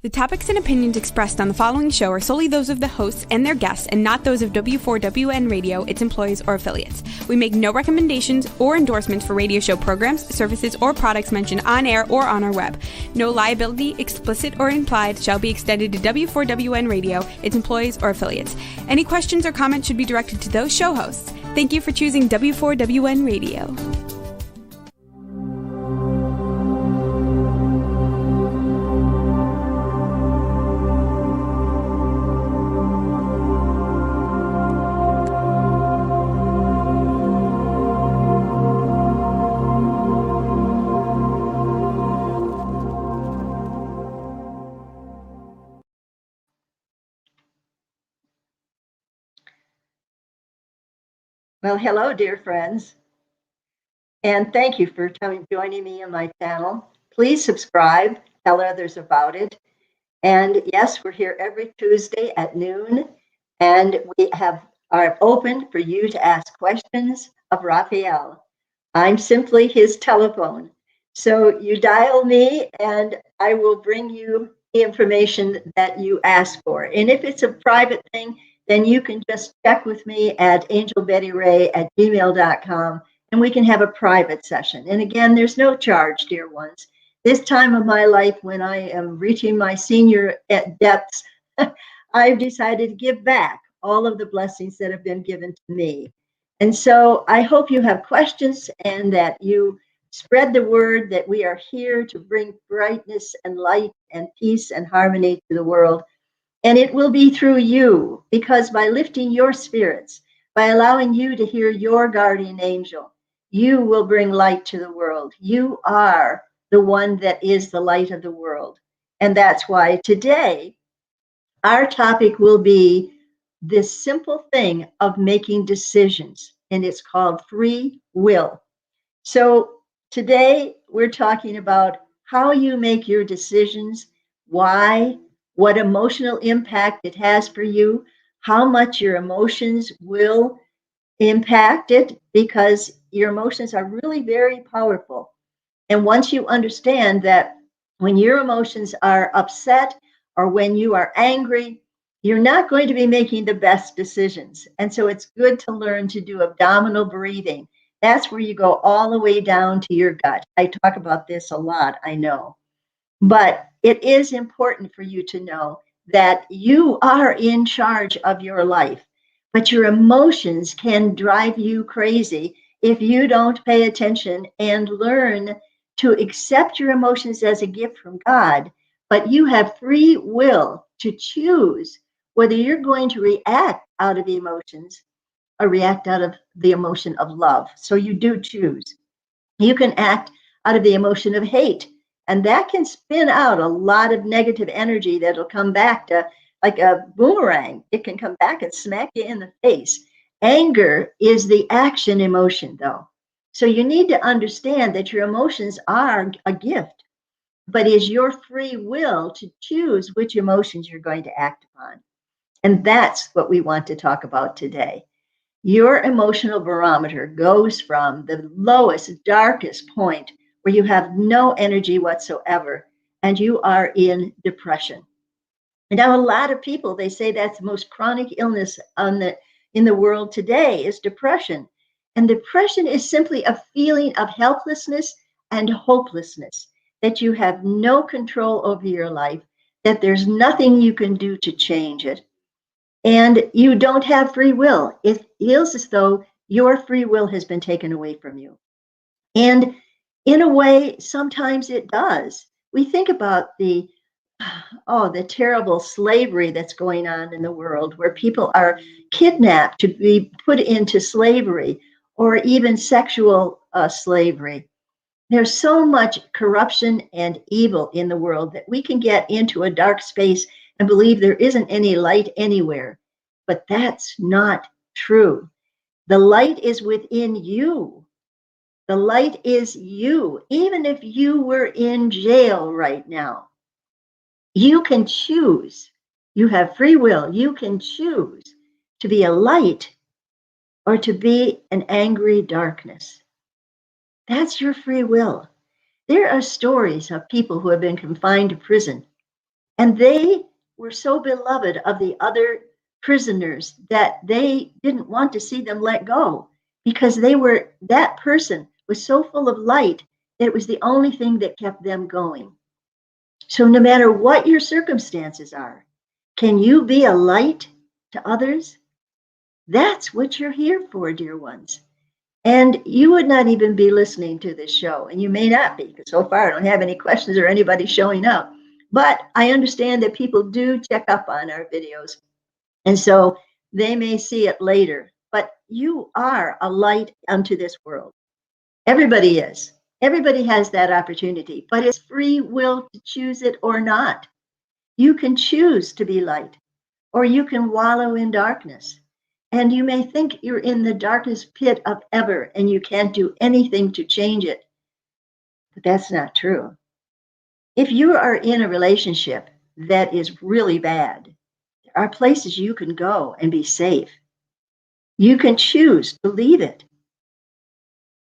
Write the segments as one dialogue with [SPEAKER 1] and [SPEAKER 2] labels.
[SPEAKER 1] The topics and opinions expressed on the following show are solely those of the hosts and their guests and not those of W4WN Radio, its employees, or affiliates. We make no recommendations or endorsements for radio show programs, services, or products mentioned on air or on our web. No liability, explicit or implied, shall be extended to W4WN Radio, its employees, or affiliates. Any questions or comments should be directed to those show hosts. Thank you for choosing W4WN Radio.
[SPEAKER 2] Well, hello, dear friends, and thank you for joining me on my channel. Please subscribe, tell others about it. And yes, we're here every Tuesday at noon, and we are open for you to ask questions of Raphael. I'm simply his telephone. So you dial me, and I will bring you the information that you ask for. And if it's a private thing, then you can just check with me at angelbettyray@gmail.com, and we can have a private session. And again, there's no charge, dear ones. This time of my life, when I am reaching my senior depths, I've decided to give back all of the blessings that have been given to me. And so I hope you have questions and that you spread the word that we are here to bring brightness and light and peace and harmony to the world. And it will be through you, because by lifting your spirits, by allowing you to hear your guardian angel, you will bring light to the world. You are the one that is the light of the world. And that's why today our topic will be this simple thing of making decisions, and it's called free will. So today we're talking about how you make your decisions, why, what emotional impact it has for you, how much your emotions will impact it, because your emotions are really very powerful. And once you understand that when your emotions are upset or when you are angry, you're not going to be making the best decisions. And so it's good to learn to do abdominal breathing. That's where you go all the way down to your gut. I talk about this a lot, I know. But it is important for you to know that you are in charge of your life, but your emotions can drive you crazy if you don't pay attention and learn to accept your emotions as a gift from God. But you have free will to choose whether you're going to react out of the emotions or react out of the emotion of love. So you do choose. You can act out of the emotion of hate, and that can spin out a lot of negative energy that'll come back to like a boomerang. It can come back and smack you in the face. Anger is the action emotion, though. So you need to understand that your emotions are a gift, but is your free will to choose which emotions you're going to act upon. And that's what we want to talk about today. Your emotional barometer goes from the lowest, darkest point where you have no energy whatsoever, and you are in depression. And now a lot of people, they say that's the most chronic illness in the world today is depression. And depression is simply a feeling of helplessness and hopelessness, that you have no control over your life, that there's nothing you can do to change it. And you don't have free will. It feels as though your free will has been taken away from you. And in a way, sometimes it does. We think about the terrible slavery that's going on in the world, where people are kidnapped to be put into slavery, or even sexual slavery. There's so much corruption and evil in the world that we can get into a dark space and believe there isn't any light anywhere. But that's not true. The light is within you. The light is you. Even if you were in jail right now, you can choose. You have free will. You can choose to be a light or to be an angry darkness. That's your free will. There are stories of people who have been confined to prison, And they were so beloved of the other prisoners that they didn't want to see them let go, because that person was so full of light that it was the only thing that kept them going. So no matter what your circumstances are, can you be a light to others? That's what you're here for, dear ones. And you would not even be listening to this show, and you may not be, because so far I don't have any questions or anybody showing up. But I understand that people do check up on our videos, and so they may see it later. But you are a light unto this world. Everybody is. Everybody has that opportunity, but it's free will to choose it or not. You can choose to be light, or you can wallow in darkness. And you may think you're in the darkest pit of ever and you can't do anything to change it. But that's not true. If you are in a relationship that is really bad, there are places you can go and be safe. You can choose to leave it.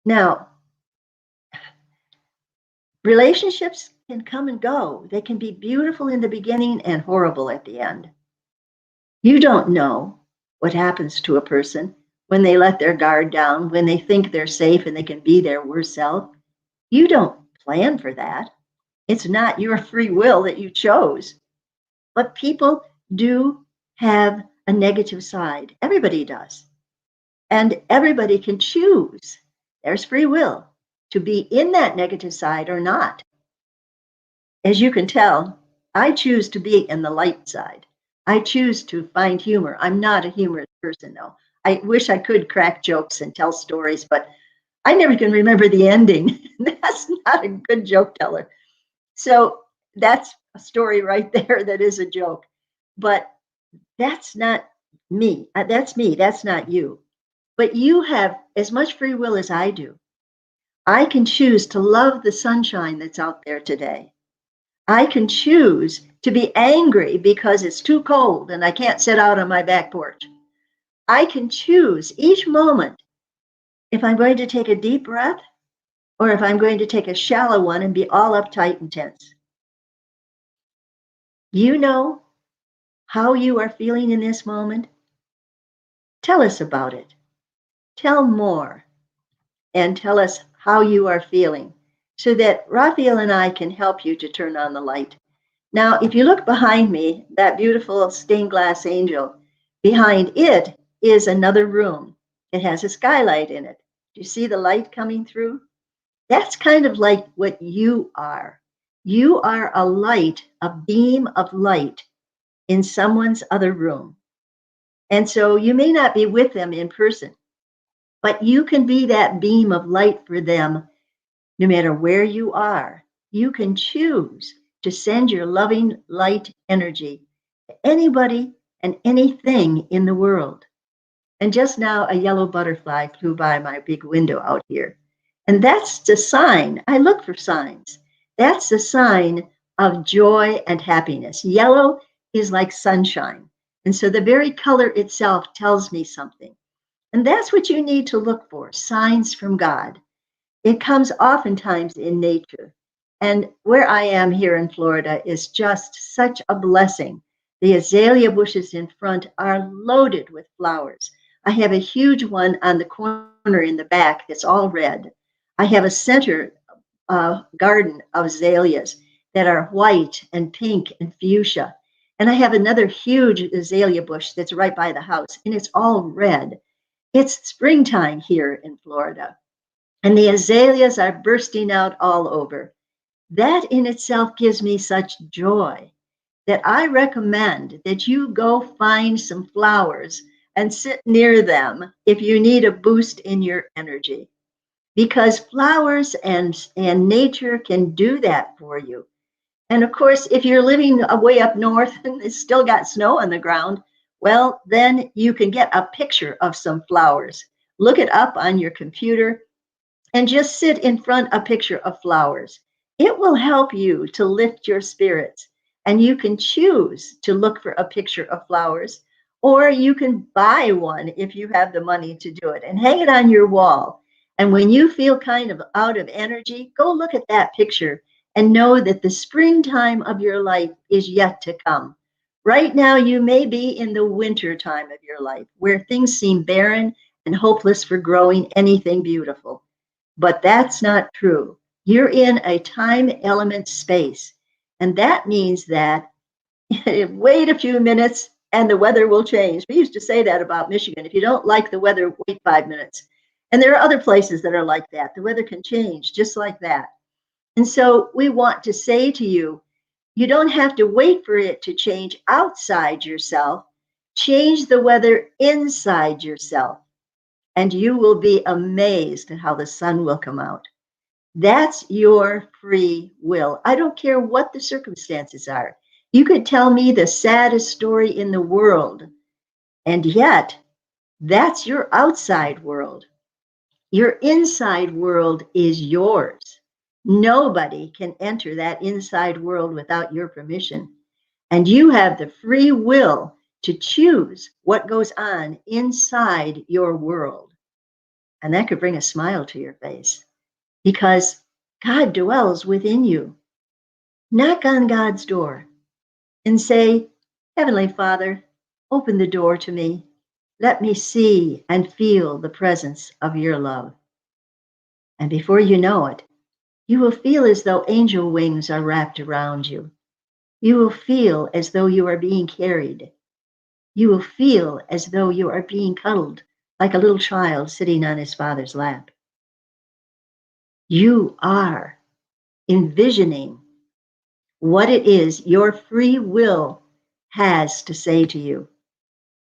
[SPEAKER 2] Now, relationships can come and go. They can be beautiful in the beginning and horrible at the end. You don't know what happens to a person when they let their guard down, when they think they're safe and they can be their worst self. You don't plan for that. It's not your free will that you chose. But people do have a negative side. Everybody does. And everybody can choose. There's free will to be in that negative side or not. As you can tell, I choose to be in the light side. I choose to find humor. I'm not a humorous person, though. I wish I could crack jokes and tell stories, but I never can remember the ending. That's not a good joke teller. So that's a story right there that is a joke. But that's not me. That's me. That's not you. But you have as much free will as I do. I can choose to love the sunshine that's out there today. I can choose to be angry because it's too cold and I can't sit out on my back porch. I can choose each moment if I'm going to take a deep breath or if I'm going to take a shallow one and be all uptight and tense. You know how you are feeling in this moment? Tell us about it. Tell more and tell us how you are feeling so that Raphael and I can help you to turn on the light. Now, if you look behind me, that beautiful stained glass angel, behind it is another room. It has a skylight in it. Do you see the light coming through? That's kind of like what you are. You are a light, a beam of light in someone's other room. And so you may not be with them in person, but you can be that beam of light for them no matter where you are. You can choose to send your loving light energy to anybody and anything in the world. And just now, a yellow butterfly flew by my big window out here. And that's the sign. I look for signs. That's the sign of joy and happiness. Yellow is like sunshine. And so the very color itself tells me something. And that's what you need to look for, signs from God. It comes oftentimes in nature. And where I am here in Florida is just such a blessing. The azalea bushes in front are loaded with flowers. I have a huge one on the corner in the back that's all red. I have a center garden of azaleas that are white and pink and fuchsia. And I have another huge azalea bush that's right by the house, and it's all red. It's springtime here in Florida. And the azaleas are bursting out all over. That in itself gives me such joy that I recommend that you go find some flowers and sit near them if you need a boost in your energy. Because flowers and nature can do that for you. And of course, if you're living way up north and it's still got snow on the ground, well, then you can get a picture of some flowers. Look it up on your computer and just sit in front of a picture of flowers. It will help you to lift your spirits. And you can choose to look for a picture of flowers, or you can buy one if you have the money to do it and hang it on your wall. And when you feel kind of out of energy, go look at that picture and know that the springtime of your life is yet to come. Right now, you may be in the winter time of your life where things seem barren and hopeless for growing anything beautiful. But that's not true. You're in a time element space. And that means that wait a few minutes and the weather will change. We used to say that about Michigan. If you don't like the weather, wait 5 minutes. And there are other places that are like that. The weather can change just like that. And so we want to say to you, you don't have to wait for it to change outside yourself. Change the weather inside yourself, and you will be amazed at how the sun will come out. That's your free will. I don't care what the circumstances are. You could tell me the saddest story in the world, and yet that's your outside world. Your inside world is yours. Nobody can enter that inside world without your permission. And you have the free will to choose what goes on inside your world. And that could bring a smile to your face because God dwells within you. Knock on God's door and say, Heavenly Father, open the door to me. Let me see and feel the presence of your love. And before you know it, you will feel as though angel wings are wrapped around you. You will feel as though you are being carried. You will feel as though you are being cuddled like a little child sitting on his father's lap. You are envisioning what it is your free will has to say to you,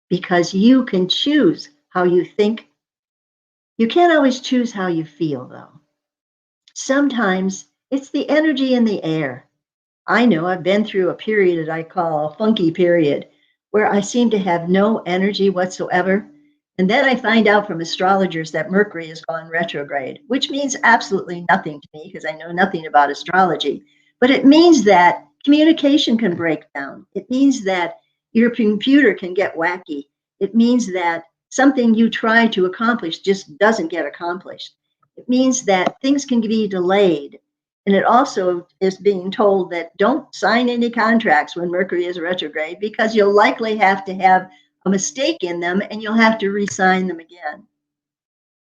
[SPEAKER 2] because you can choose how you think. You can't always choose how you feel, though. Sometimes it's the energy in the air. I know I've been through a period that I call a funky period, where I seem to have no energy whatsoever. And then I find out from astrologers that Mercury has gone retrograde, which means absolutely nothing to me because I know nothing about astrology. But it means that communication can break down. It means that your computer can get wacky. It means that something you try to accomplish just doesn't get accomplished. It means that things can be delayed. And it also is being told that don't sign any contracts when Mercury is retrograde because you'll likely have to have a mistake in them and you'll have to re-sign them again.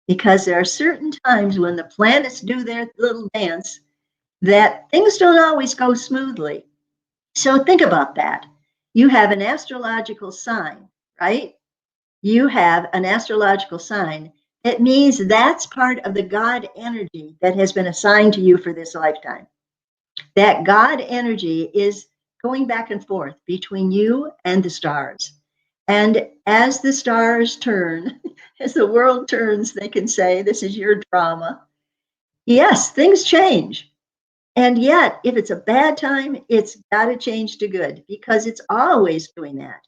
[SPEAKER 2] Because there are certain times when the planets do their little dance that things don't always go smoothly. So think about that. You have an astrological sign, right? You have an astrological sign. It means that's part of the God energy that has been assigned to you for this lifetime. That God energy is going back and forth between you and the stars. And as the stars turn, as the world turns, they can say, this is your drama. Yes, things change. And yet, if it's a bad time, it's got to change to good because it's always doing that.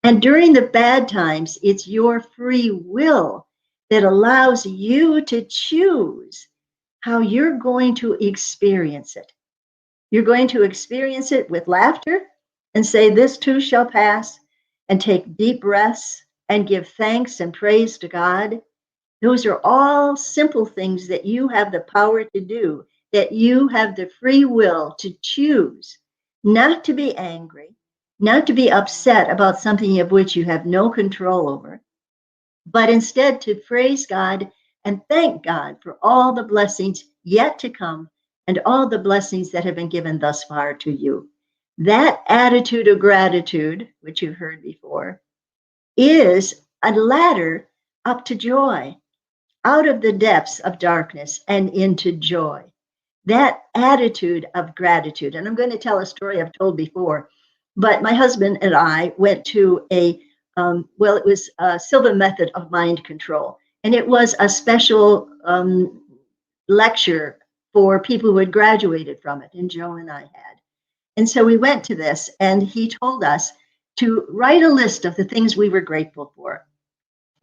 [SPEAKER 2] And during the bad times, it's your free will that allows you to choose how you're going to experience it. You're going to experience it with laughter and say, this too shall pass, and take deep breaths and give thanks and praise to God. Those are all simple things that you have the power to do, that you have the free will to choose, not to be angry, not to be upset about something of which you have no control over, but instead to praise God and thank God for all the blessings yet to come and all the blessings that have been given thus far to you. That attitude of gratitude, which you've heard before, is a ladder up to joy, out of the depths of darkness and into joy. That attitude of gratitude. And I'm going to tell a story I've told before, but my husband and I went to it was a Silva method of mind control. And it was a special lecture for people who had graduated from it, and Joe and I had. And so we went to this, and he told us to write a list of the things we were grateful for.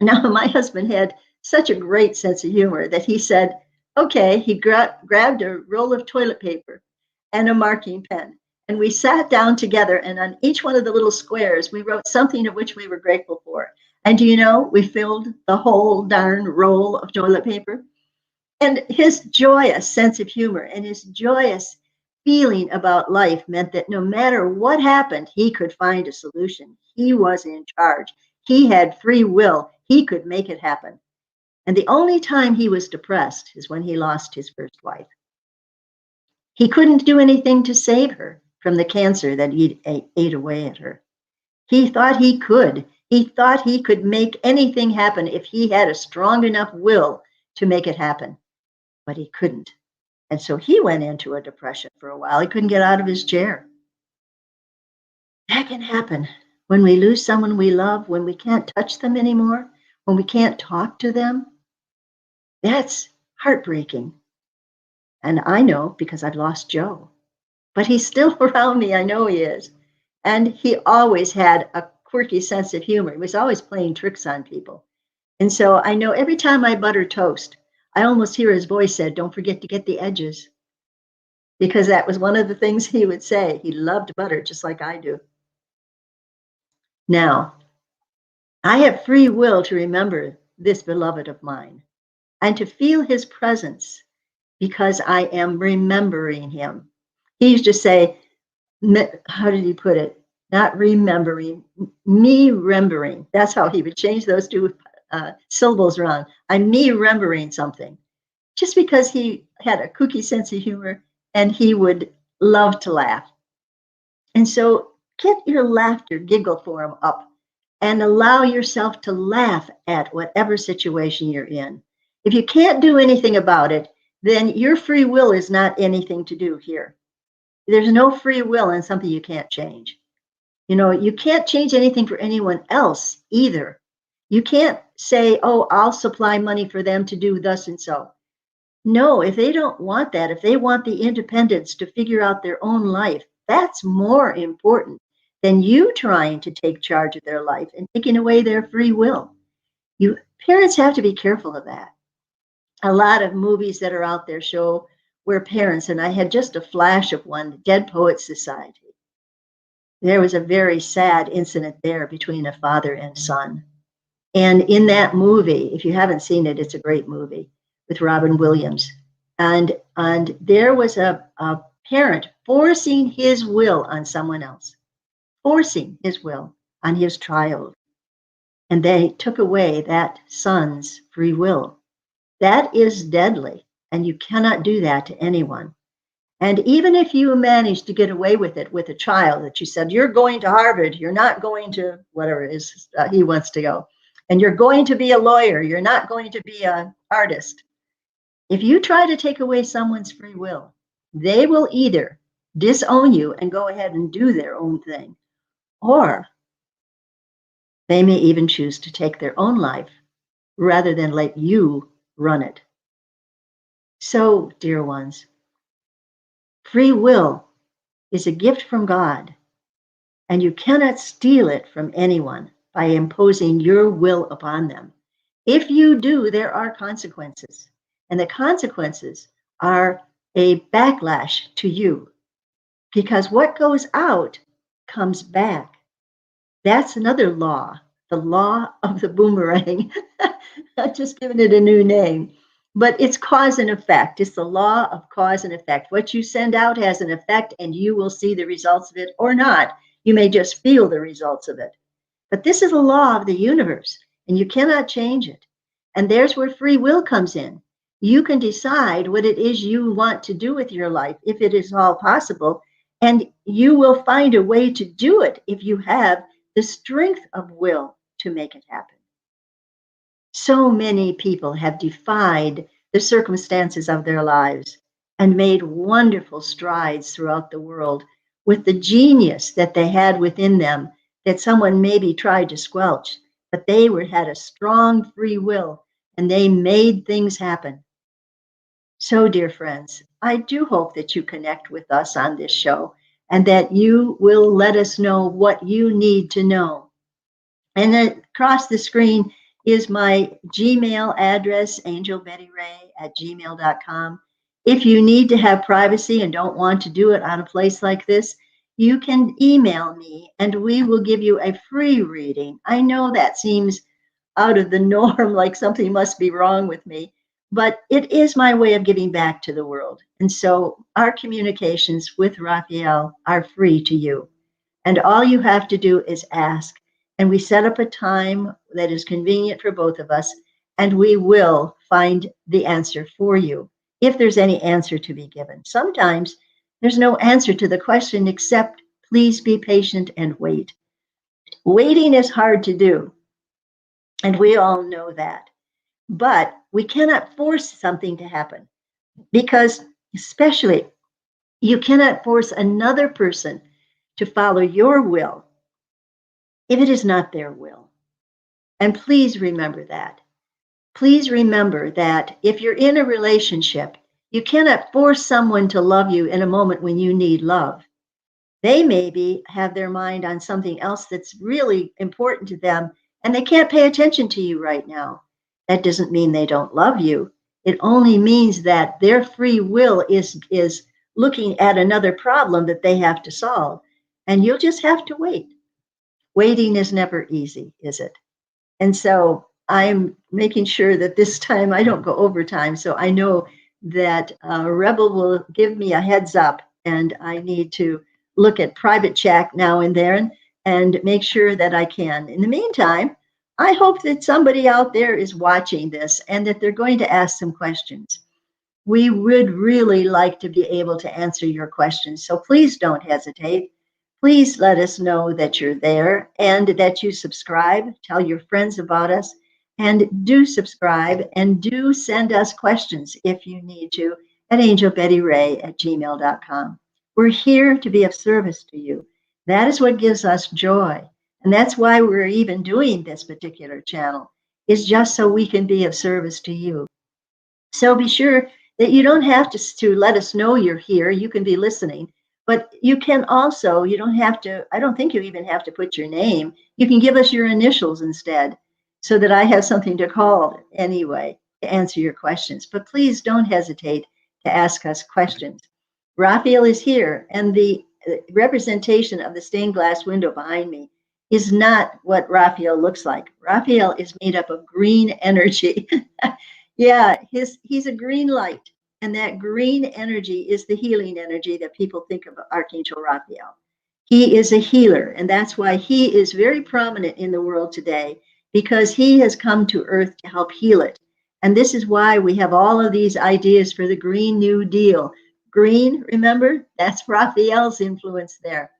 [SPEAKER 2] Now, my husband had such a great sense of humor that he said, okay, he grabbed a roll of toilet paper and a marking pen. And we sat down together, and on each one of the little squares, we wrote something of which we were grateful for. And do you know, we filled the whole darn roll of toilet paper. And his joyous sense of humor and his joyous feeling about life meant that no matter what happened, he could find a solution. He was in charge. He had free will. He could make it happen. And the only time he was depressed is when he lost his first wife. He couldn't do anything to save her from the cancer that ate away at her. He thought he could. He thought he could make anything happen if he had a strong enough will to make it happen. But he couldn't. And so he went into a depression for a while. He couldn't get out of his chair. That can happen when we lose someone we love, when we can't touch them anymore, when we can't talk to them. That's heartbreaking. And I know because I've lost Joe. But he's still around me. I know he is. And he always had a quirky sense of humor. He was always playing tricks on people. And so I know every time I butter toast, I almost hear his voice said, "Don't forget to get the edges." Because that was one of the things he would say. He loved butter just like I do. Now, I have free will to remember this beloved of mine and to feel his presence because I am remembering him. He used to say, how did he put it? Not remembering, me remembering. That's how he would change those two syllables around. I'm me remembering something. Just because he had a kooky sense of humor and he would love to laugh. And so get your laughter, giggle form up and allow yourself to laugh at whatever situation you're in. If you can't do anything about it, then your free will is not anything to do here. There's no free will in something you can't change. You know, you can't change anything for anyone else either. You can't say, "Oh, I'll supply money for them to do thus and so." No, if they don't want that, if they want the independence to figure out their own life, that's more important than you trying to take charge of their life and taking away their free will. You parents have to be careful of that. A lot of movies that are out there show where parents, and I had just a flash of one, the Dead Poets Society. There was a very sad incident there between a father and son. And in that movie, if you haven't seen it, it's a great movie with Robin Williams. And there was a parent forcing his will on someone else, forcing his will on his child. And they took away that son's free will. That is deadly, and you cannot do that to anyone. And even if you manage to get away with it with a child that you said, "You're going to Harvard, you're not going to whatever it is he wants to go, and you're going to be a lawyer, you're not going to be an artist." If you try to take away someone's free will, they will either disown you and go ahead and do their own thing, or they may even choose to take their own life rather than let you run it. So, dear ones, free will is a gift from God, and you cannot steal it from anyone by imposing your will upon them. If you do, there are consequences, and the consequences are a backlash to you, because what goes out comes back. That's another law, the law of the boomerang. I've just given it a new name. But it's cause and effect. It's the law of cause and effect. What you send out has an effect, and you will see the results of it or not. You may just feel the results of it. But this is a law of the universe, and you cannot change it. And there's where free will comes in. You can decide what it is you want to do with your life, if it is all possible, and you will find a way to do it if you have the strength of will to make it happen. So many people have defied the circumstances of their lives and made wonderful strides throughout the world with the genius that they had within them that someone maybe tried to squelch, but they had a strong free will and they made things happen. So, dear friends, I do hope that you connect with us on this show and that you will let us know what you need to know. And then across the screen is my Gmail address, angelbettyray@gmail.com. If you need to have privacy and don't want to do it on a place like this, you can email me and we will give you a free reading. I know that seems out of the norm, like something must be wrong with me, but it is my way of giving back to the world. And so our communications with Raphael are free to you. And all you have to do is ask. And we set up a time that is convenient for both of us, and we will find the answer for you if there's any answer to be given. Sometimes there's no answer to the question except please be patient and wait. Waiting is hard to do, and we all know that. But we cannot force something to happen because, especially, you cannot force another person to follow your will if it is not their will. And please remember that. Please remember that if you're in a relationship, you cannot force someone to love you in a moment when you need love. They maybe have their mind on something else that's really important to them, and they can't pay attention to you right now. That doesn't mean they don't love you. It only means that their free will is looking at another problem that they have to solve, and you'll just have to wait. Waiting is never easy, is it? And so I'm making sure that this time I don't go overtime. So I know that Rebel will give me a heads up, and I need to look at private chat now and then and make sure that I can. In the meantime, I hope that somebody out there is watching this and that they're going to ask some questions. We would really like to be able to answer your questions. So please don't hesitate. Please let us know that you're there and that you subscribe. Tell your friends about us, and do subscribe and do send us questions if you need to at angelbettyray@gmail.com. We're here to be of service to you. That is what gives us joy. And that's why we're even doing this particular channel, is just so we can be of service to you. So be sure that you don't have to let us know you're here. You can be listening, but you can also, you don't have to, I don't think you even have to put your name. You can give us your initials instead so that I have something to call anyway to answer your questions. But please don't hesitate to ask us questions. Raphael is here, and the representation of the stained glass window behind me is not what Raphael looks like. Raphael is made up of green energy. Yeah, he's a green light, and that green energy is the healing energy that people think of Archangel Raphael. He is a healer, and that's why he is very prominent in the world today, because he has come to Earth to help heal it. And this is why we have all of these ideas for the Green New Deal. Green, remember, that's Raphael's influence there.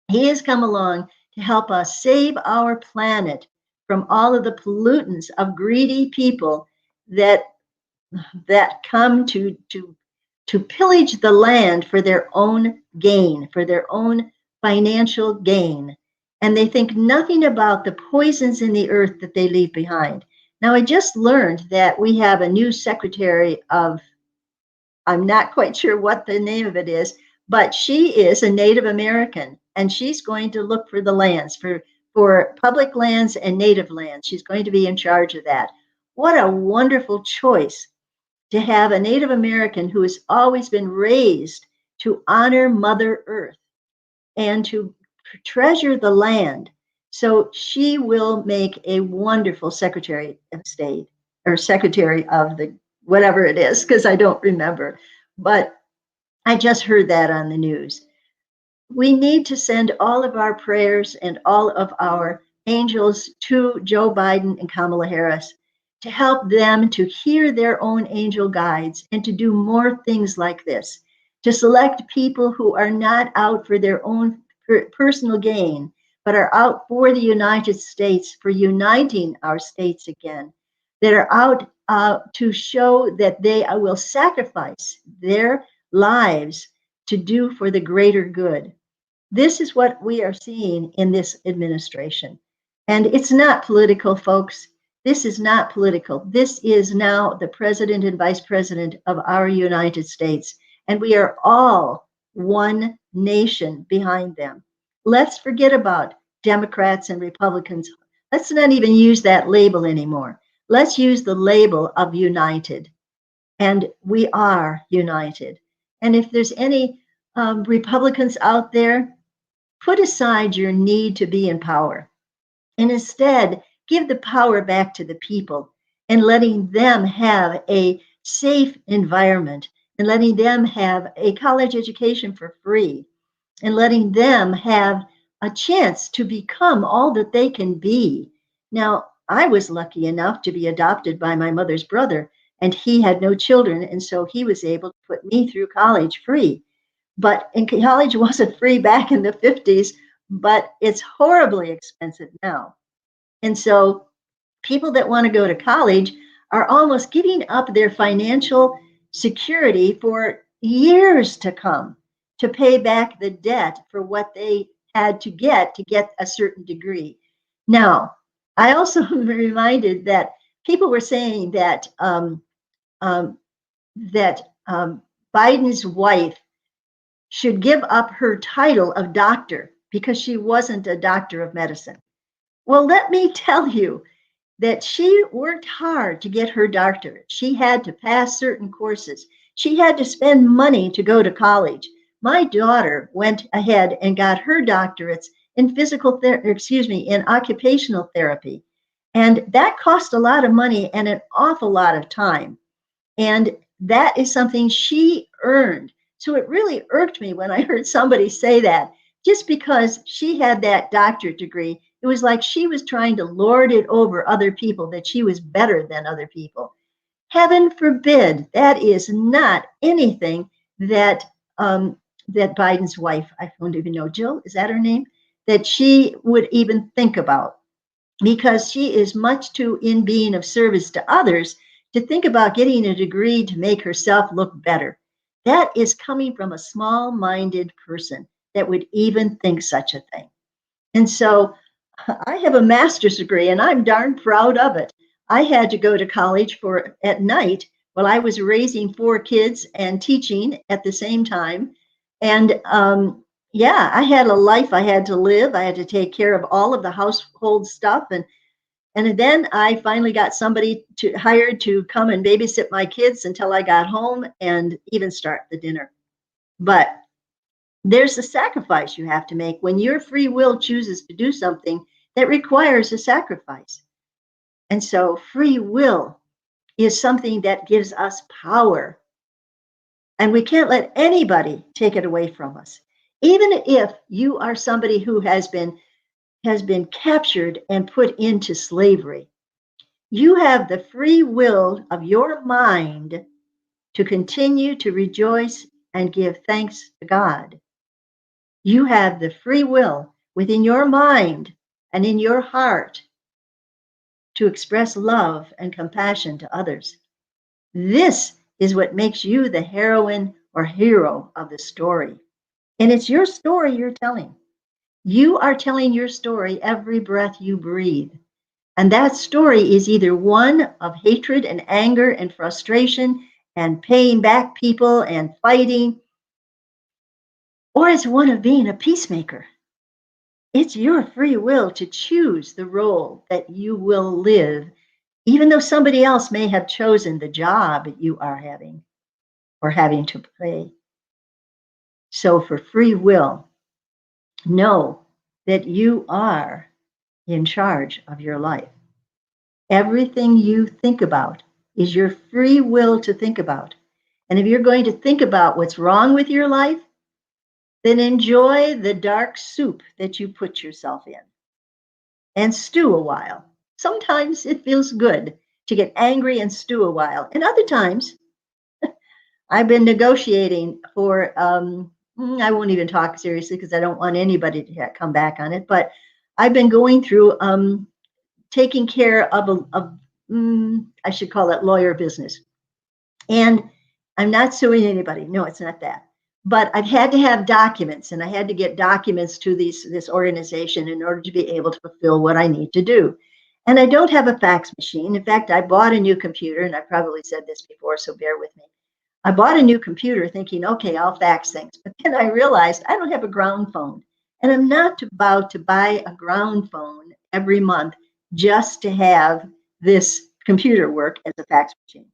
[SPEAKER 2] He has come along to help us save our planet from all of the pollutants of greedy people that come to pillage the land for their own gain, for their own financial gain. And they think nothing about the poisons in the earth that they leave behind. Now, I just learned that we have a new secretary of, I'm not quite sure what the name of it is, but she is a Native American, and she's going to look for the lands, for public lands and native lands. She's going to be in charge of that. What a wonderful choice to have a Native American who has always been raised to honor Mother Earth and to treasure the land. So she will make a wonderful Secretary of State, or Secretary of the whatever it is, because I don't remember. But I just heard that on the news. We need to send all of our prayers and all of our angels to Joe Biden and Kamala Harris to help them to hear their own angel guides and to do more things like this, to select people who are not out for their own personal gain, but are out for the United States, for uniting our states again, that are out to show that they will sacrifice their lives to do for the greater good. This is what we are seeing in this administration. And it's not political, folks. This is not political. This is now the president and vice president of our United States. And we are all one nation behind them. Let's forget about Democrats and Republicans. Let's not even use that label anymore. Let's use the label of united. And we are united. And if there's any Republicans out there, put aside your need to be in power and instead give the power back to the people and letting them have a safe environment and letting them have a college education for free and letting them have a chance to become all that they can be. Now, I was lucky enough to be adopted by my mother's brother, and he had no children, and so he was able to put me through college free. But in college wasn't free back in the 50s, but it's horribly expensive now. And so people that want to go to college are almost giving up their financial security for years to come to pay back the debt for what they had to get a certain degree. Now, I also am reminded that people were saying that um, Biden's wife should give up her title of doctor because she wasn't a doctor of medicine. Well, let me tell you that she worked hard to get her doctorate. She had to pass certain courses. She had to spend money to go to college. My daughter went ahead and got her doctorates in in occupational therapy. And that cost a lot of money and an awful lot of time. And that is something she earned. So it really irked me when I heard somebody say that. Just because she had that doctorate degree, it was like she was trying to lord it over other people, that she was better than other people. Heaven forbid, that is not anything that that Biden's wife, I don't even know, Jill, is that her name? That she would even think about, because she is much too in being of service to others to think about getting a degree to make herself look better. That is coming from a small-minded person that would even think such a thing. And so I have a master's degree and I'm darn proud of it. I had to go to college for at night while I was raising 4 kids and teaching at the same time. And yeah, I had a life I had to live. I had to take care of all of the household stuff. And then I finally got somebody hired to come and babysit my kids until I got home and even start the dinner. But there's a sacrifice you have to make when your free will chooses to do something that requires a sacrifice. And so free will is something that gives us power. And we can't let anybody take it away from us. Even if you are somebody who has been captured and put into slavery, you have the free will of your mind to continue to rejoice and give thanks to God. You have the free will within your mind and in your heart to express love and compassion to others. This is what makes you the heroine or hero of the story. And it's your story you're telling. You are telling your story every breath you breathe. And that story is either one of hatred and anger and frustration and paying back people and fighting, or it's one of being a peacemaker. It's your free will to choose the role that you will live, even though somebody else may have chosen the job you are having or having to play. So for free will, know that you are in charge of your life. Everything you think about is your free will to think about. And if you're going to think about what's wrong with your life, then enjoy the dark soup that you put yourself in and stew a while. Sometimes it feels good to get angry and stew a while. And other times, I've been negotiating for, I won't even talk seriously because I don't want anybody to come back on it, but I've been going through taking care of I should call it lawyer business. And I'm not suing anybody. No, it's not that. But I've had to have documents, and I had to get documents to this organization in order to be able to fulfill what I need to do. And I don't have a fax machine. In fact, I bought a new computer, and I probably said this before, so bear with me. I bought a new computer thinking, okay, I'll fax things. But then I realized I don't have a ground phone. And I'm not about to buy a ground phone every month just to have this computer work as a fax machine.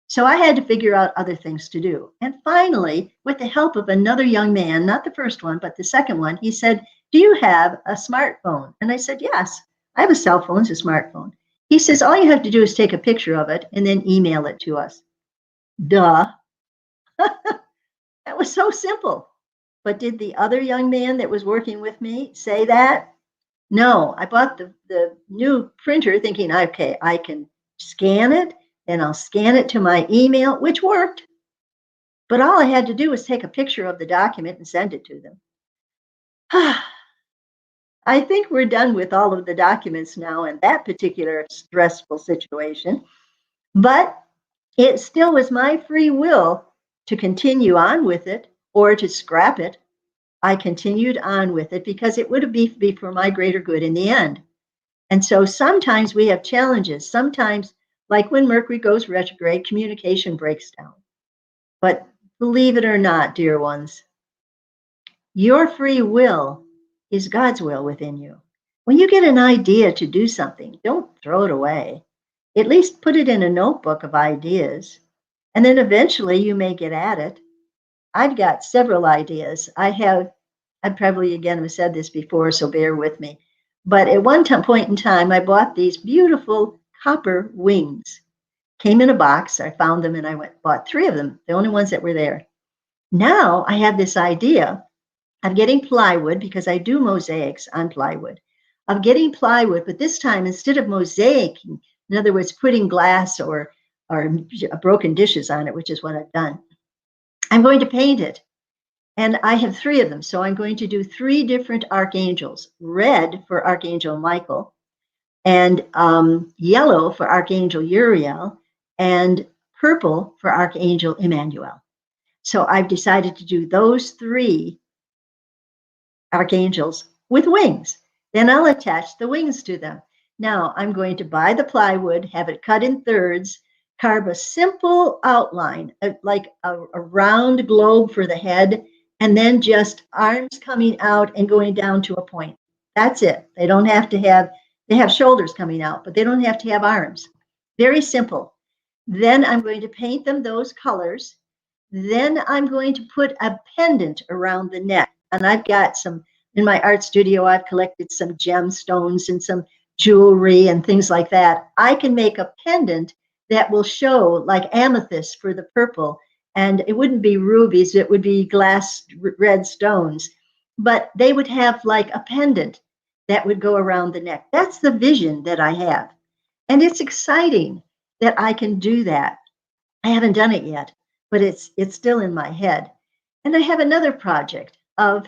[SPEAKER 2] So I had to figure out other things to do. And finally, with the help of another young man, not the first one, but the second one, he said, do you have a smartphone? And I said, yes, I have a cell phone, it's a smartphone. He says, all you have to do is take a picture of it and then email it to us. Duh. That was so simple. But did the other young man that was working with me say that? No, I bought the new printer thinking, okay, I can scan it and I'll scan it to my email, which worked. But all I had to do was take a picture of the document and send it to them. I think we're done with all of the documents now in that particular stressful situation. But it still was my free will to continue on with it or to scrap it. I continued on with it because it would be for my greater good in the end. And so sometimes we have challenges. Sometimes, like when Mercury goes retrograde, communication breaks down. But believe it or not, dear ones, your free will is God's will within you. When you get an idea to do something, don't throw it away. At least put it in a notebook of ideas. And then eventually you may get at it. I've got several ideas. I probably again have said this before, so bear with me. But at one point in time, I bought these beautiful copper wings. Came in a box. I found them and I bought 3 of them, the only ones that were there. Now I have this idea of getting plywood because I do mosaics on plywood. Of getting plywood, but this time instead of mosaicing, in other words, putting glass or broken dishes on it, which is what I've done, I'm going to paint it. And I have 3 of them. So I'm going to do 3 different archangels: red for Archangel Michael, and yellow for Archangel Uriel, and purple for Archangel Emmanuel. So I've decided to do those 3 archangels with wings. Then I'll attach the wings to them. Now I'm going to buy the plywood, have it cut in thirds, carve a simple outline, like a round globe for the head, and then just arms coming out and going down to a point. That's it. They don't have to have, they have shoulders coming out, but they don't have to have arms. Very simple. Then I'm going to paint them those colors. Then I'm going to put a pendant around the neck. And I've got some, in my art studio, I've collected some gemstones and some jewelry and things like that. I can make a pendant that will show like amethyst for the purple. And it wouldn't be rubies, it would be glass red stones. But they would have like a pendant that would go around the neck. That's the vision that I have. And it's exciting that I can do that. I haven't done it yet, but it's still in my head. And I have another project of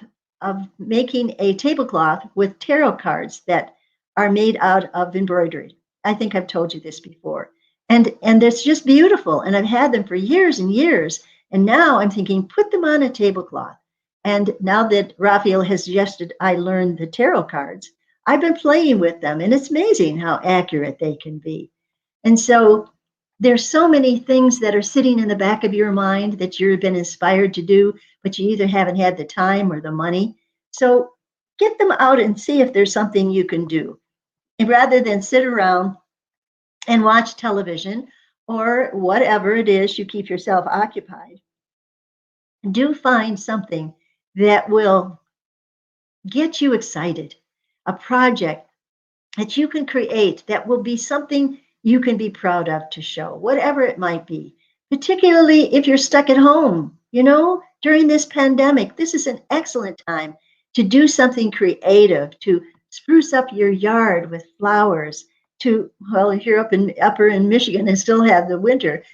[SPEAKER 2] making a tablecloth with tarot cards that are made out of embroidery. I think I've told you this before. And it's just beautiful. And I've had them for years and years. And now I'm thinking, put them on a tablecloth. And now that Raphael has suggested I learn the tarot cards, I've been playing with them. And it's amazing how accurate they can be. And so there's so many things that are sitting in the back of your mind that you've been inspired to do, but you either haven't had the time or the money. So get them out and see if there's something you can do. And rather than sit around and watch television or whatever it is you keep yourself occupied, do find something that will get you excited, a project that you can create that will be something you can be proud of to show, whatever it might be, particularly if you're stuck at home. You know, during this pandemic, this is an excellent time to do something creative, to spruce up your yard with flowers, to, well, if you're upper in Michigan and still have the winter,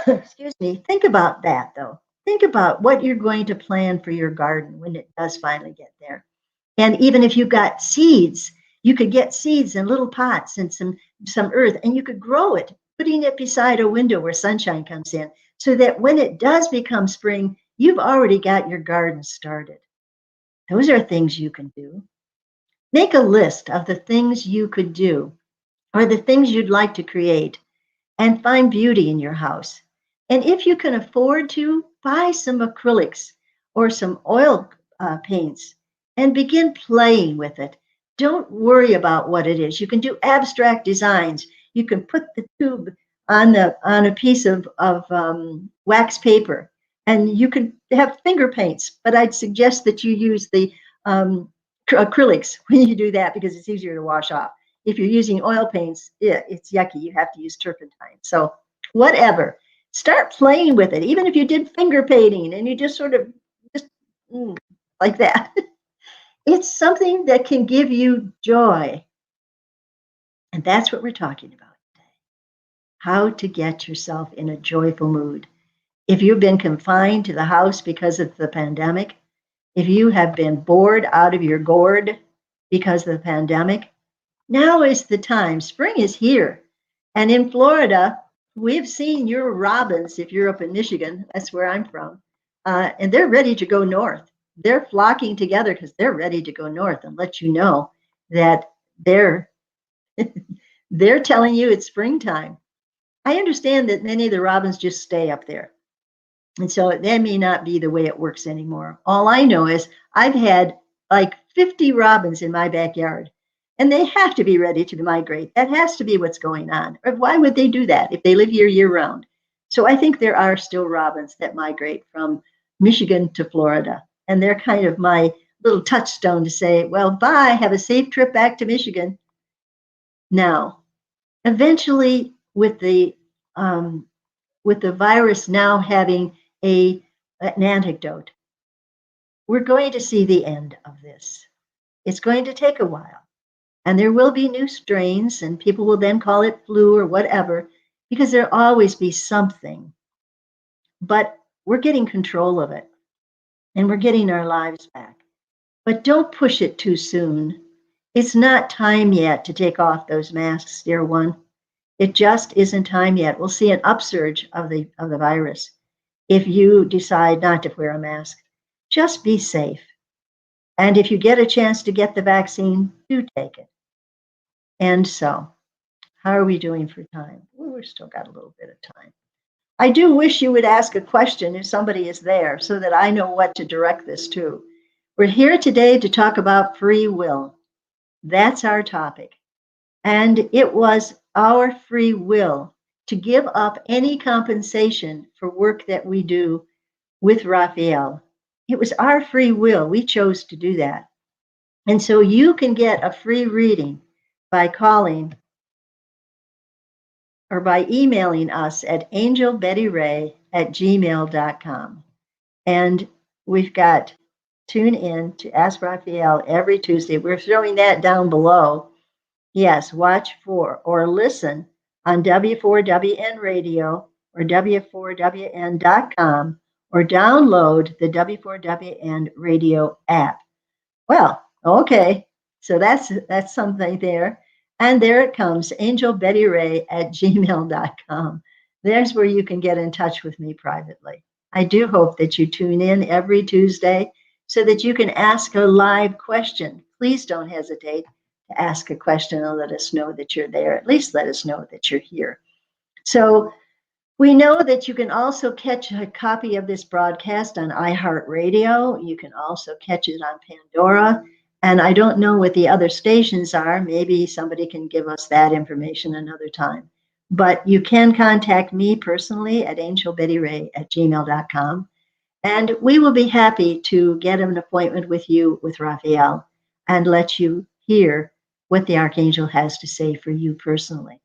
[SPEAKER 2] excuse me, think about that though. Think about what you're going to plan for your garden when it does finally get there. And even if you've got seeds, you could get seeds in little pots and some earth, and you could grow it, putting it beside a window where sunshine comes in, so that when it does become spring, you've already got your garden started. Those are things you can do. Make a list of the things you could do or the things you'd like to create, and find beauty in your house. And if you can afford to, buy some acrylics or some oil paints and begin playing with it. Don't worry about what it is. You can do abstract designs. You can put the tube on a piece of wax paper, and you can have finger paints. But I'd suggest that you use the acrylics when you do that because it's easier to wash off. if you're using oil paints, it's yucky. You have to use turpentine. So whatever. Start playing with it. Even if you did finger painting and you just sort of just like that. It's something that can give you joy. And that's what we're talking about today. How to get yourself in a joyful mood. If you've been confined to the house because of the pandemic, if you have been bored out of your gourd because of the pandemic, now is the time. Spring is here. And in Florida, we've seen your robins, if you're up in Michigan, that's where I'm from, and they're ready to go north. They're flocking together because they're ready to go north and let you know that they're they're telling you it's springtime. I understand that many of the robins just stay up there. And so that may not be the way it works anymore. All I know is I've had like 50 robins in my backyard, and they have to be ready to migrate. That has to be what's going on. Or why would they do that if they live here year round? So I think there are still robins that migrate from Michigan to Florida. And they're kind of my little touchstone to say, well, bye, have a safe trip back to Michigan. Now, eventually, with the virus now having an antidote, we're going to see the end of this. It's going to take a while, and there will be new strains, and people will then call it flu or whatever, because there'll always be something. But we're getting control of it, and we're getting our lives back. But don't push it too soon. It's not time yet to take off those masks, dear one. It just isn't time yet. We'll see an upsurge of the virus if you decide not to wear a mask. Just be safe. And if you get a chance to get the vaccine, do take it. And so, how are we doing for time? Well, we've still got a little bit of time. I do wish you would ask a question if somebody is there so that I know what to direct this to. We're here today to talk about free will. That's our topic. And it was our free will to give up any compensation for work that we do with Raphael. It was our free will. We chose to do that. And so you can get a free reading by calling or by emailing us at angelbettyray@gmail.com. And we've got tune in to Ask Raphael every Tuesday. We're throwing that down below. Yes, watch for or listen on W4WN Radio or W4WN.com or download the W4WN Radio app. Well, okay, so that's something there. And there it comes, angelbettyray@gmail.com. There's where you can get in touch with me privately. I do hope that you tune in every Tuesday so that you can ask a live question. Please don't hesitate to ask a question and let us know that you're there. At least let us know that you're here. So we know that you can also catch a copy of this broadcast on iHeartRadio. You can also catch it on Pandora. And I don't know what the other stations are. Maybe somebody can give us that information another time. But you can contact me personally at angelbettyray@gmail.com. And we will be happy to get an appointment with you with Raphael and let you hear what the Archangel has to say for you personally.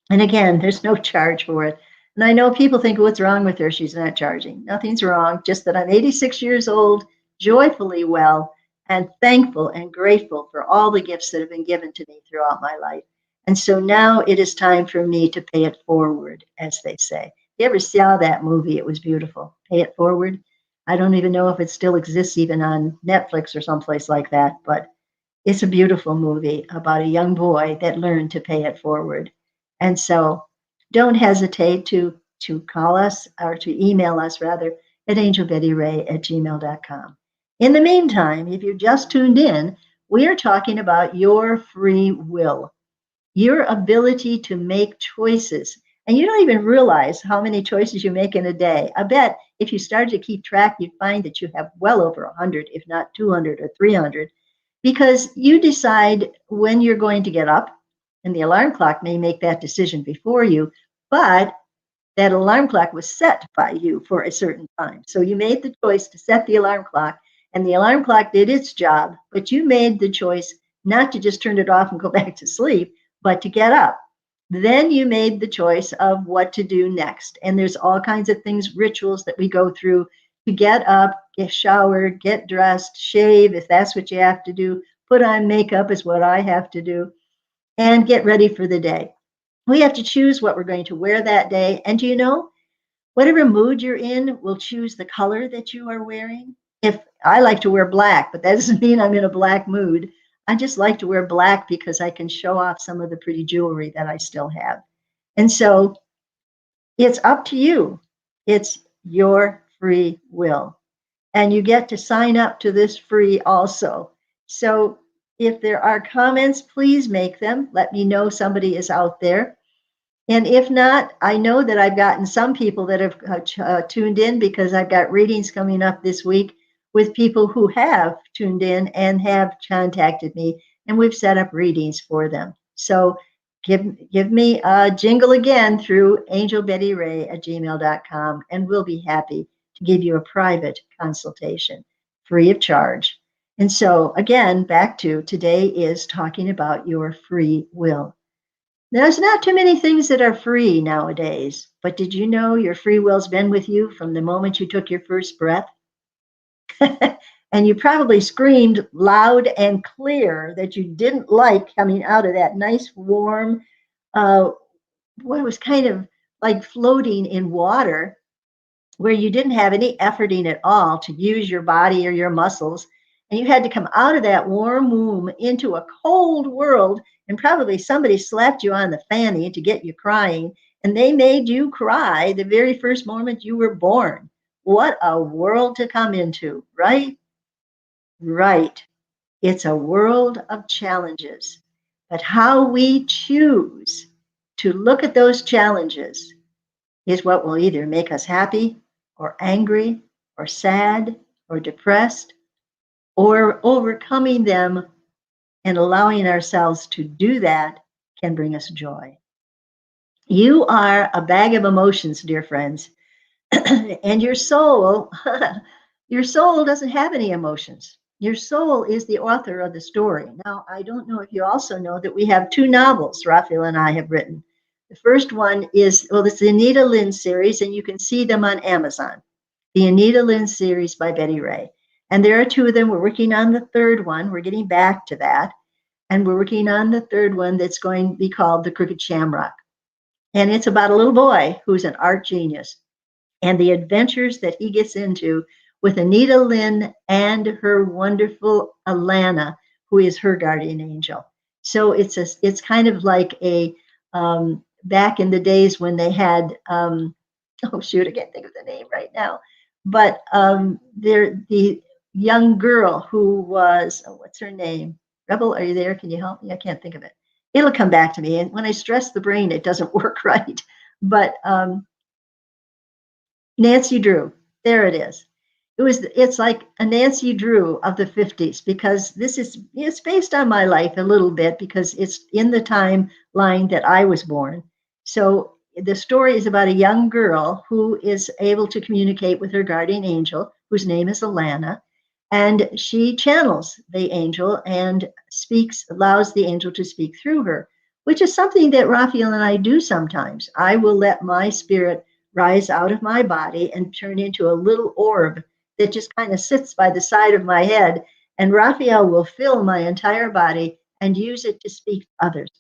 [SPEAKER 2] And again, there's no charge for it. And I know people think, what's wrong with her? She's not charging. Nothing's wrong, just that I'm 86 years old, joyfully well, and thankful and grateful for all the gifts that have been given to me throughout my life. And so now it is time for me to pay it forward, as they say. If you ever saw that movie, it was beautiful. Pay It Forward. I don't even know if it still exists even on Netflix or someplace like that, but it's a beautiful movie about a young boy that learned to pay it forward. And so don't hesitate to call us or to email us rather at angelbettyray@gmail.com. In the meantime, if you just tuned in, we are talking about your free will, your ability to make choices. And you don't even realize how many choices you make in a day. I bet if you started to keep track, you'd find that you have well over 100, if not 200 or 300, because you decide when you're going to get up, and the alarm clock may make that decision before you, but that alarm clock was set by you for a certain time. So you made the choice to set the alarm clock, and the alarm clock did its job, but you made the choice not to just turn it off and go back to sleep, but to get up. Then you made the choice of what to do next. And there's all kinds of things, rituals that we go through to get up, get showered, get dressed, shave if that's what you have to do, put on makeup is what I have to do, and get ready for the day. We have to choose what we're going to wear that day. And do you know, whatever mood you're in will choose the color that you are wearing. If I like to wear black, but that doesn't mean I'm in a black mood. I just like to wear black because I can show off some of the pretty jewelry that I still have. And so it's up to you. It's your free will. And you get to sign up to this free also. So if there are comments, please make them. Let me know somebody is out there. And if not, I know that I've gotten some people that have tuned in because I've got readings coming up this week with people who have tuned in and have contacted me, and we've set up readings for them. So give me a jingle again through angelbettyray@gmail.com, and we'll be happy to give you a private consultation free of charge. And so again, back to today is talking about your free will. There's not too many things that are free nowadays, but did you know your free will's been with you from the moment you took your first breath? And you probably screamed loud and clear that you didn't like coming out of that nice warm, what was kind of like floating in water, where you didn't have any efforting at all to use your body or your muscles. And you had to come out of that warm womb into a cold world, and probably somebody slapped you on the fanny to get you crying, and they made you cry the very first moment you were born. What a world to come into, right? Right. It's a world of challenges. But how we choose to look at those challenges is what will either make us happy or angry or sad or depressed, or overcoming them and allowing ourselves to do that can bring us joy. You are a bag of emotions, dear friends, and your soul, your soul doesn't have any emotions. Your soul is the author of the story. Now, I don't know if you also know that we have two novels Raphael and I have written. The first one is, well, it's the Anita Lynn series, and you can see them on Amazon. The Anita Lynn series by Betty Ray. And there are two of them. We're working on the third one. We're getting back to that. And we're working on the third one that's going to be called The Crooked Shamrock. And it's about a little boy who's an art genius and the adventures that he gets into with Anita Lynn and her wonderful Alana, who is her guardian angel. So it's kind of like a back in the days when they had oh shoot, I can't think of the name right now, but the young girl who was, oh, what's her name? Rebel, are you there? Can you help me? I can't think of it. It'll come back to me. And when I stress the brain, it doesn't work right. But Nancy Drew, there it is. It's like a Nancy Drew of the 50s, because it's based on my life a little bit because it's in the timeline that I was born. So the story is about a young girl who is able to communicate with her guardian angel, whose name is Alana, and she channels the angel and allows the angel to speak through her, which is something that Raphael and I do sometimes. I will let my spirit rise out of my body and turn into a little orb that just kind of sits by the side of my head, and Raphael will fill my entire body and use it to speak to others.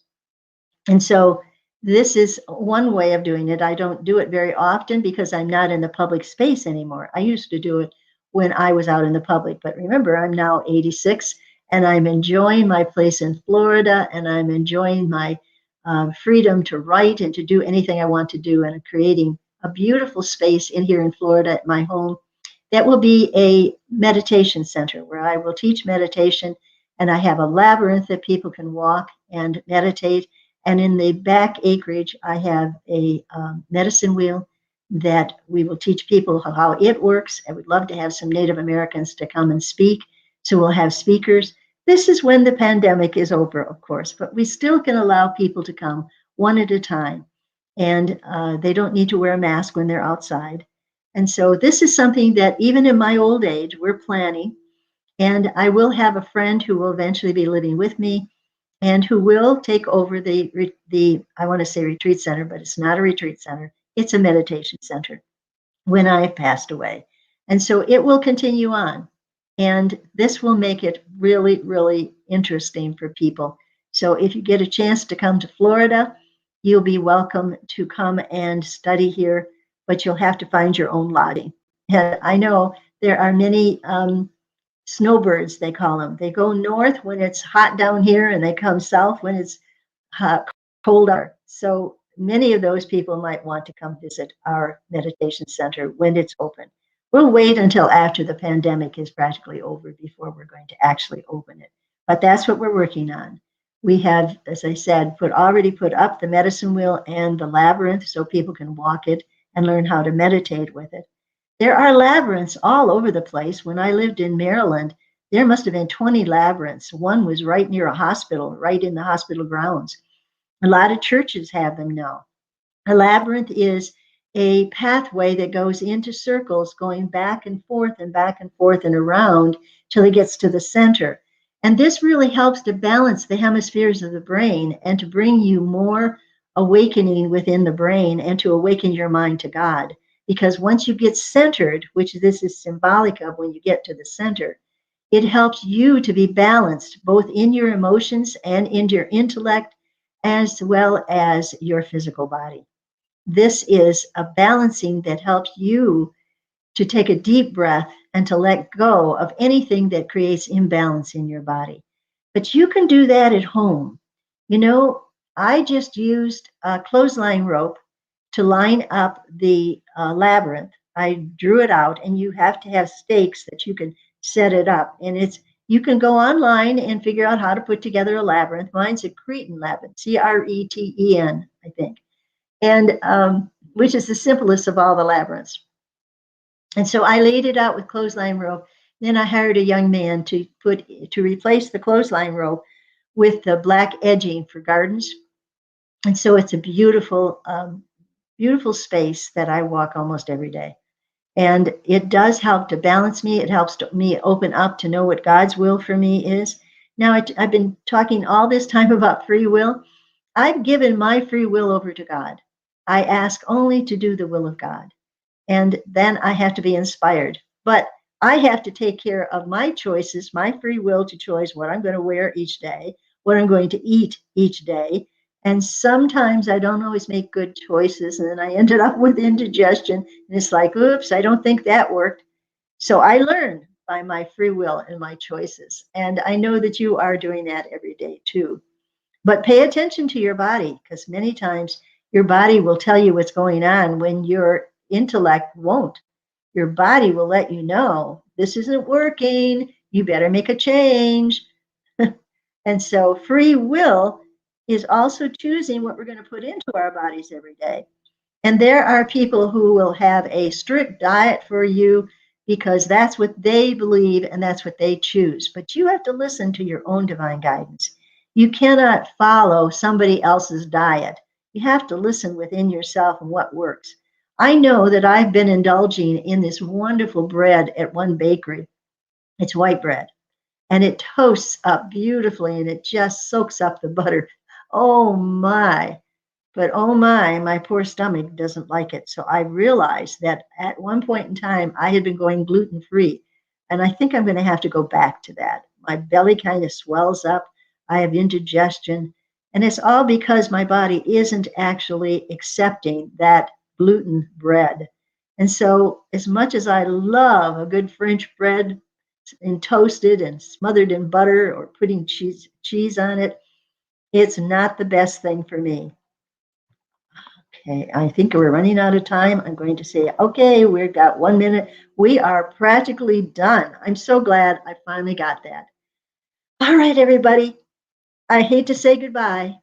[SPEAKER 2] And so this is one way of doing it. I don't do it very often because I'm not in the public space anymore. I used to do it when I was out in the public, but remember, I'm now 86 and I'm enjoying my place in Florida, and I'm enjoying my freedom to write and to do anything I want to do, and creating a beautiful space in here in Florida at my home that will be a meditation center where I will teach meditation, and I have a labyrinth that people can walk and meditate. And in the back acreage, I have a medicine wheel that we will teach people how it works. I would love to have some Native Americans to come and speak. So we'll have speakers. This is when the pandemic is over, of course, but we still can allow people to come one at a time. And they don't need to wear a mask when they're outside. And so this is something that even in my old age, we're planning. And I will have a friend who will eventually be living with me and who will take over the I want to say retreat center, but it's not a retreat center. It's a meditation center when I've passed away. And so it will continue on. And this will make it really, really interesting for people. So if you get a chance to come to Florida, you'll be welcome to come and study here, but you'll have to find your own lodging. And I know there are many snowbirds, they call them. They go north when it's hot down here, and they come south when it's hot, cold out. So many of those people might want to come visit our meditation center when it's open. We'll wait until after the pandemic is practically over before we're going to actually open it. But that's what we're working on. We have, as I said, already put up the medicine wheel and the labyrinth so people can walk it and learn how to meditate with it. There are labyrinths all over the place. When I lived in Maryland, there must have been 20 labyrinths. One was right near a hospital, right in the hospital grounds. A lot of churches have them now. A labyrinth is a pathway that goes into circles, going back and forth and back and forth and around till it gets to the center. And this really helps to balance the hemispheres of the brain and to bring you more awakening within the brain and to awaken your mind to God. Because once you get centered, which this is symbolic of when you get to the center, it helps you to be balanced both in your emotions and in your intellect, as well as your physical body. This is a balancing that helps you to take a deep breath and to let go of anything that creates imbalance in your body. But you can do that at home. You know, I just used a clothesline rope to line up the labyrinth. I drew it out, and you have to have stakes that you can set it up. And you can go online and figure out how to put together a labyrinth. Mine's a Cretan labyrinth, Creten, I think, and which is the simplest of all the labyrinths. And so I laid it out with clothesline rope. Then I hired a young man to replace the clothesline rope with the black edging for gardens. And so it's a beautiful, beautiful space that I walk almost every day. And it does help to balance me. It helps me open up to know what God's will for me is. Now, I've been talking all this time about free will. I've given my free will over to God. I ask only to do the will of God. And then I have to be inspired. But I have to take care of my choices, my free will to choose what I'm going to wear each day, what I'm going to eat each day. And sometimes I don't always make good choices. And then I ended up with indigestion. And it's like, oops, I don't think that worked. So I learn by my free will and my choices. And I know that you are doing that every day too. But pay attention to your body, because many times your body will tell you what's going on when your intellect won't. Your body will let you know, this isn't working. You better make a change. And so free will is also choosing what we're going to put into our bodies every day. And there are people who will have a strict diet for you because that's what they believe and that's what they choose. But you have to listen to your own divine guidance. You cannot follow somebody else's diet. You have to listen within yourself and what works. I know that I've been indulging in this wonderful bread at one bakery. It's white bread. And it toasts up beautifully and it just soaks up the butter. Oh my. But oh my poor stomach doesn't like it. So I realized that at one point in time, I had been going gluten-free. And I think I'm going to have to go back to that. My belly kind of swells up. I have indigestion. And it's all because my body isn't actually accepting that gluten bread. And so as much as I love a good French bread and toasted and smothered in butter or putting cheese on it, it's not the best thing for me. Okay, I think we're running out of time. I'm going to say, okay, we've got 1 minute. We are practically done. I'm so glad I finally got that. All right, everybody. I hate to say goodbye,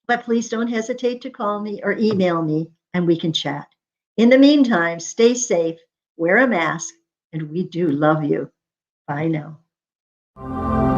[SPEAKER 2] but please don't hesitate to call me or email me and we can chat. In the meantime, stay safe, wear a mask, and we do love you. Bye now.